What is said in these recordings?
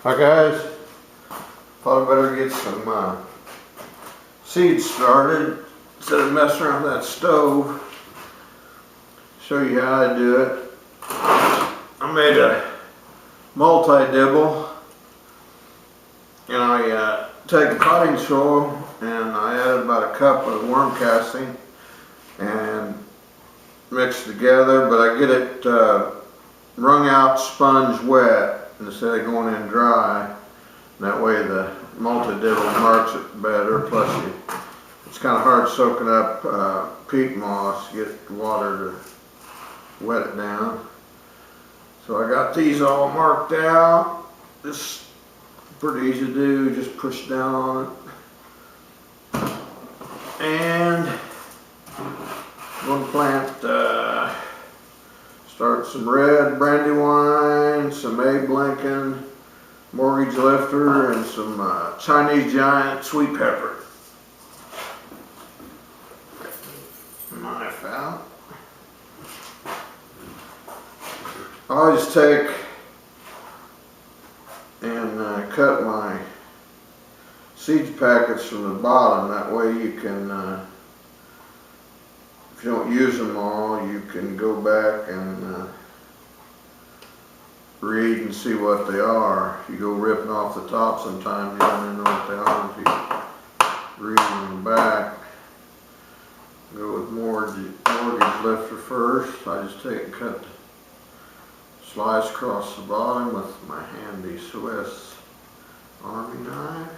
Hi guys, thought I better get some seeds started instead of messing around with that stove. Show you how I do it. I made a multi-dibble, and I take potting soil and I added about a cup of worm casting and mix together, but I get it wrung out sponge wet instead of going in dry. That way the multi-dibble marks it better. Plus it's kind of hard soaking up peat moss. Get the water to wet it down. So I got these all marked out. This pretty easy to do. Just push down on it. And I'm going to plant start some red brandywine, some Abe Lincoln, mortgage lifter, and some Chinese giant sweet pepper. Knife out. I always take and cut my seeds packets from the bottom. That way you can, if you don't use them all, you can go back and read and see what they are. If you go ripping off the top, sometimes you don't even know what they are. If you read them back, go with mortgage lifter first. I just take and cut the slice across the bottom with my handy Swiss Army knife.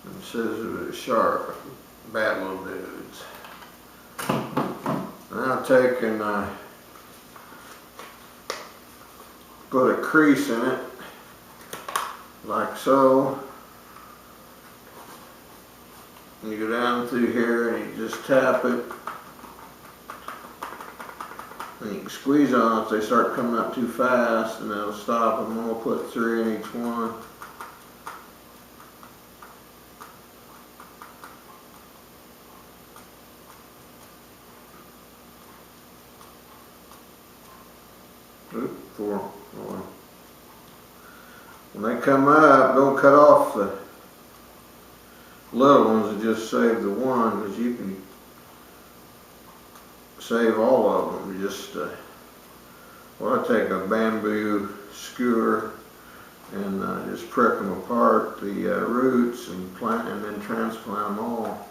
And scissors are sharp, bad little dudes. Now take and put a crease in it, like so. And you go down through here and you just tap it. And you can squeeze on it if they start coming up too fast, and that'll stop them. We'll put 3 in each one. Oop, 4. Oh well. When they come up, don't cut off the little ones and just save the one, because you can save all of them. Just well, I take a bamboo skewer and just prick them apart, the roots, and plant, and then transplant them all.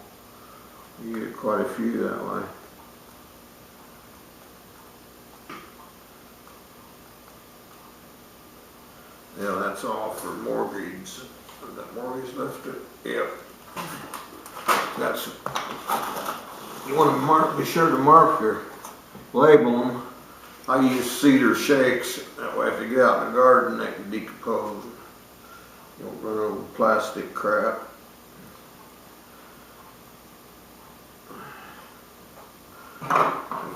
You get quite a few that way. Yeah, that's all for mortgage. That mortgage lifter. Yep. That's. You want to mark. Be sure to mark your label them. I use cedar shakes. That way, if you get out in the garden, they can decompose. You don't run over plastic crap.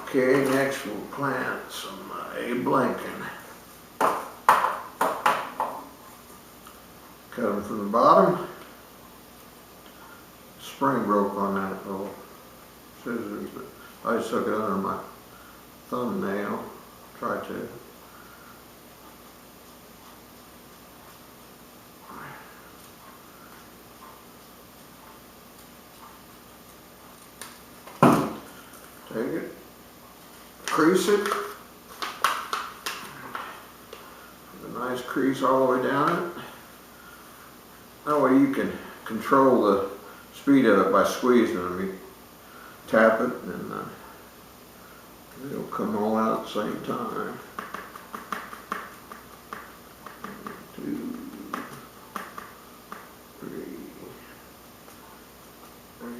Okay, next we'll plant some Abe Lincoln. Cut them from the bottom. Spring broke on that little scissors, but I just took it under my thumbnail. Try to. Take it, crease it. Put a nice crease all the way down it. That way you can control the speed of it by squeezing them. You tap it and it'll come all out at the same time. 1, 2, 3, 3.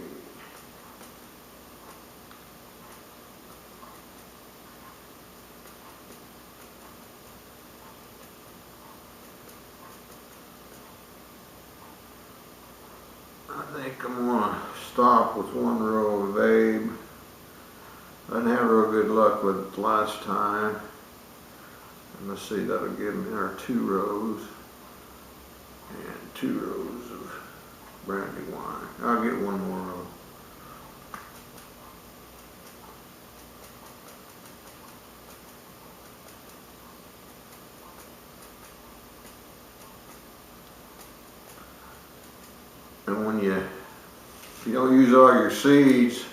I think I'm going to stop with 1 row of Abe. I didn't have real good luck with it last time. And let's see, that'll give me our 2 rows. And 2 rows of brandywine. I'll get 1 more row. if you don't use all your seeds,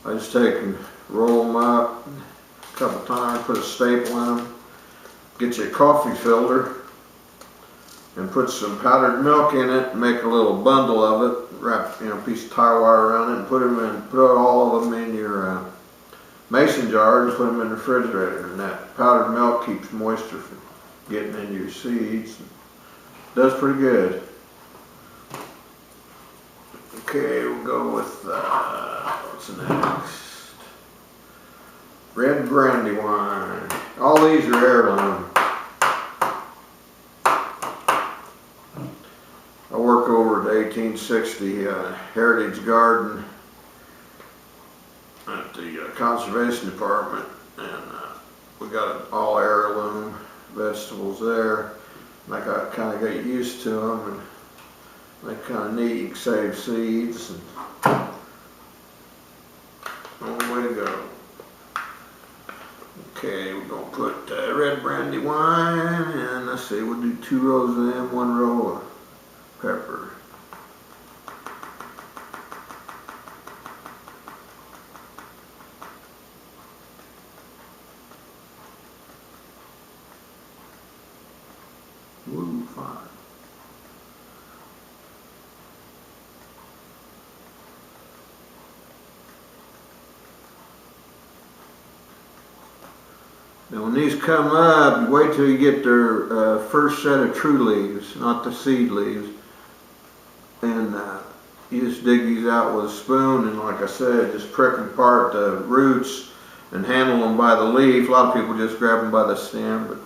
I just take and roll them up a couple times, put a staple in them, get you a coffee filter, and put some powdered milk in it, and make a little bundle of it, wrap a piece of tire wire around it, and put all of them in your mason jar and put them in the refrigerator. And that powdered milk keeps moisture from getting into your seeds. Does pretty good. Okay, we'll go with what's next? Red brandy wine. All these are heirloom. I work over at 1860 Heritage Garden at the Conservation Department, and we got all heirloom vegetables there. And I kind of got used to them, and they kind of neat. You can save seeds, and on the way to go. Okay, we're gonna put red brandy wine, and let's see, we'll do 2 rows of them, 1 row of pepper. Ooh, fine. Now when these come up, you wait till you get their first set of true leaves, not the seed leaves. And you just dig these out with a spoon, and like I said, just prick apart the roots and handle them by the leaf. A lot of people just grab them by the stem, but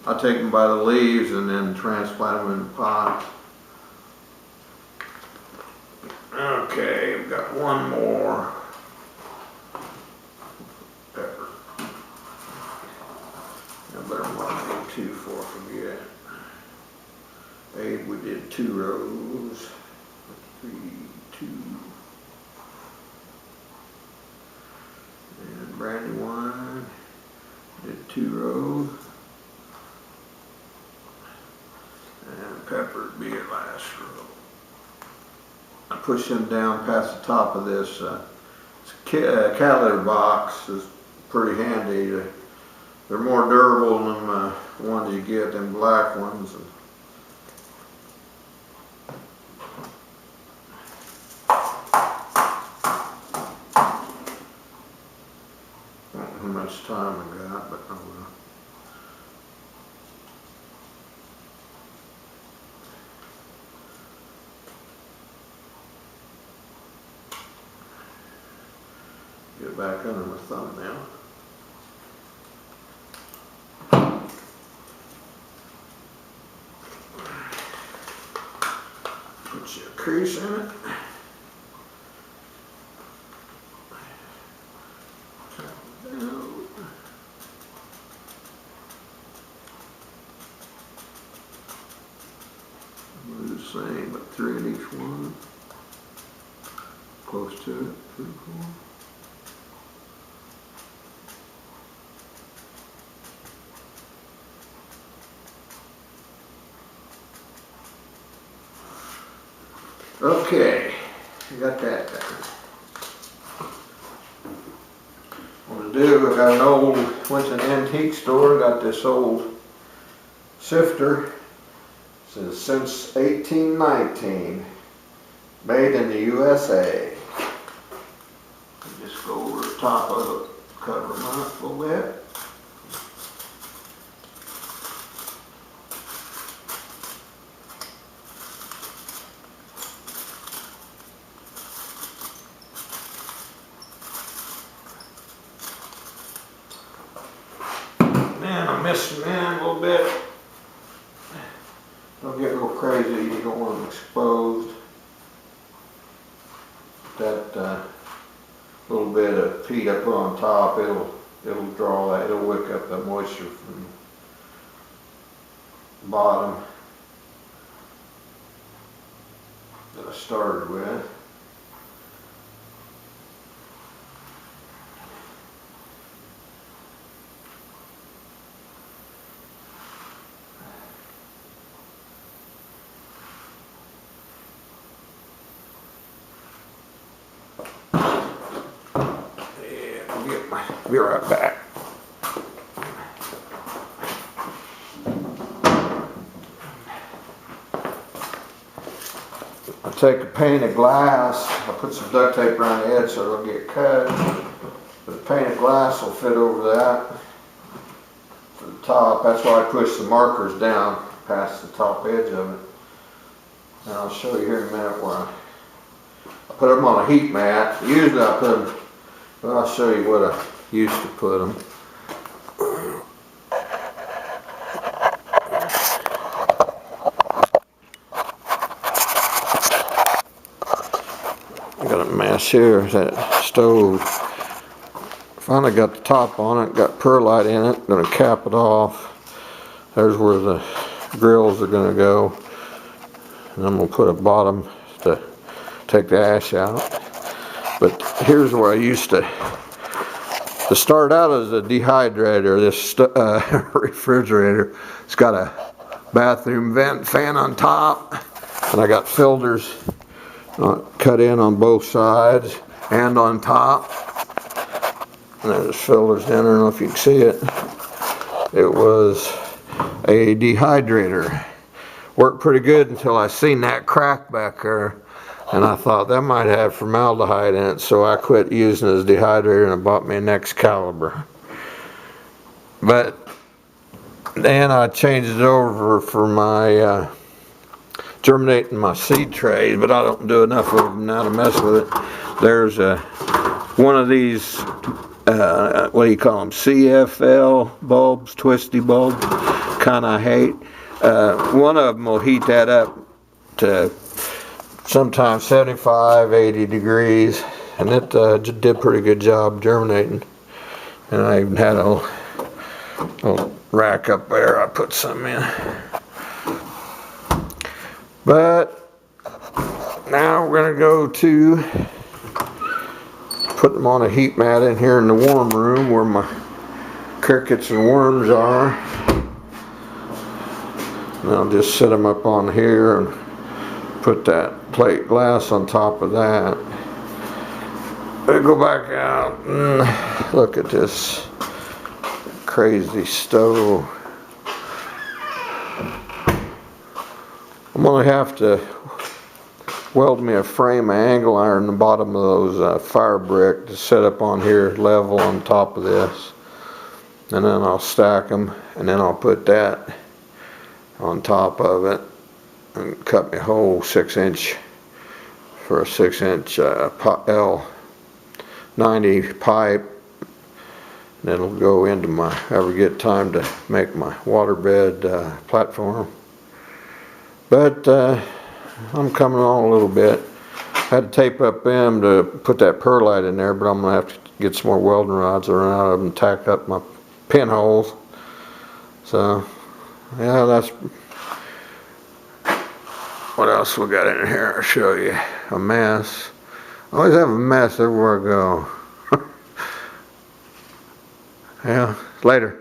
I take them by the leaves and then transplant them in the pot. Okay, we've got 1 more. Pepper. I better mark 2 before I forget. Abe, we did 2 rows. 3, 2. And brandy wine, did 2 rows. And pepper would be your last row. I push them down past the top of this cat litter box. Is pretty handy. They're more durable than the ones you get, them black ones. I don't know how much time I got, but I will. Get back under my thumbnail. Put you a crease in it. Do the same, but 3 in each one. Close to it, 3, 4. Okay, I got that done. What to do, I got an old, went to an antique store, got this old sifter. It says since 1819, made in the USA. Just go over the top of it, cover them up a little bit. Man, I missed them in a little bit. Don't get real crazy, you don't want them exposed. That little bit of peat I put on top, it'll draw that, it'll wick up the moisture from the bottom that I started with. Be right back. I take a pane of glass, I put some duct tape around the edge so it'll get cut. But the pane of glass will fit over that to the top. That's why I push the markers down past the top edge of it. And I'll show you here in a minute where I put them on a heat mat. Usually I put them, well, I'll show you what I used to put them. I got a mess here, that stove. Finally got the top on it, got perlite in it, gonna cap it off. There's where the grills are gonna go. And I'm gonna put a bottom to take the ash out. But here's where I used to start out as a dehydrator, this refrigerator. It's got a bathroom vent fan on top, and I got filters cut in on both sides and on top. And there's filters in, I don't know if you can see it. It was a dehydrator. Worked pretty good until I seen that crack back there, and I thought that might have formaldehyde in it, so I quit using it as a dehydrator and I bought me an Excalibur. But then I changed it over for my germinating my seed trays, but I don't do enough of them now to mess with it. There's one of these, what do you call them, CFL bulbs, twisty bulbs, kind of hate. One of them will heat that up to sometimes 75, 80 degrees, and it did a pretty good job germinating. And I even had a little rack up there I put some in. But now we're going to go to put them on a heat mat in here in the warm room where my crickets and worms are. And I'll just set them up on here and put that plate glass on top of that. I go back out and look at this crazy stove. I'm gonna have to weld me a frame of angle iron in the bottom of those fire brick to set up on here level on top of this, and then I'll stack them, and then I'll put that on top of it and cut me a hole 6" for a 6" L90 pipe, and it'll go into my, ever get time to make my waterbed platform. But I'm coming on a little bit. I had to tape up them to put that perlite in there, but I'm gonna have to get some more welding rods around out of them and tack up my pinholes. So yeah, that's what else we got in here. I'll show you. A mess. I always have a mess everywhere I go. Yeah, later.